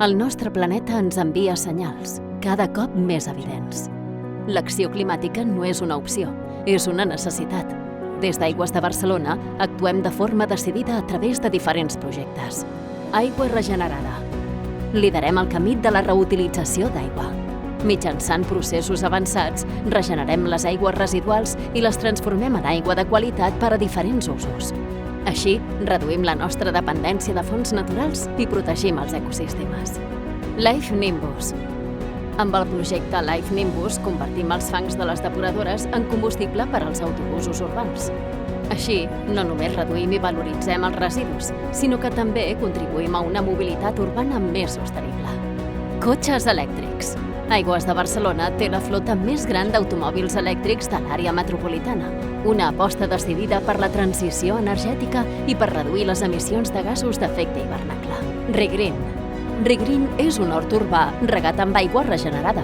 El nostre planeta ens envia senyals, cada cop més evidents. L'acció climàtica no és una opció, és una necessitat. Des d'Aigües de Barcelona actuem de forma decidida a través de diferents projectes. Aigua regenerada. Liderem el camí de la reutilització d'aigua. Mitjançant processos avançats, regenerem les aigües residuals i les transformem en aigua de qualitat per a diferents usos. Així, reduïm la nostra dependència de fonts naturals i protegim els ecosistemes. Life Nimbus. Amb el projecte Life Nimbus convertim els fangs de les depuradores en combustible per als autobusos urbans. Així, no només reduïm i valoritzem els residus, sinó que també contribuïm a una mobilitat urbana més sostenible. Cotxes elèctrics. Aigües de Barcelona té la flota més gran d'automòbils elèctrics de l'àrea metropolitana, una aposta decidida per la transició energètica i per reduir les emissions de gasos d'efecte hivernacle. Regreen. Regreen és un hort urbà regat amb aigua regenerada.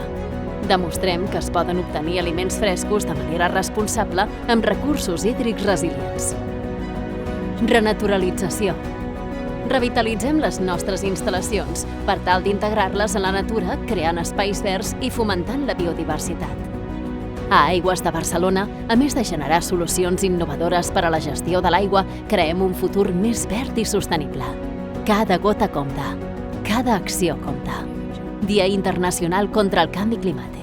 Demostrem que es poden obtenir aliments frescos de manera responsable amb recursos hídrics resilients. Renaturalització. Revitalitzem les nostres instal·lacions per tal d'integrar-les en la natura, creant espais verds i fomentant la biodiversitat. A Aigües de Barcelona, a més de generar solucions innovadores per a la gestió de l'aigua, creem un futur més verd i sostenible. Cada gota compta. Cada acció compta. Dia Internacional contra el Canvi Climàtic.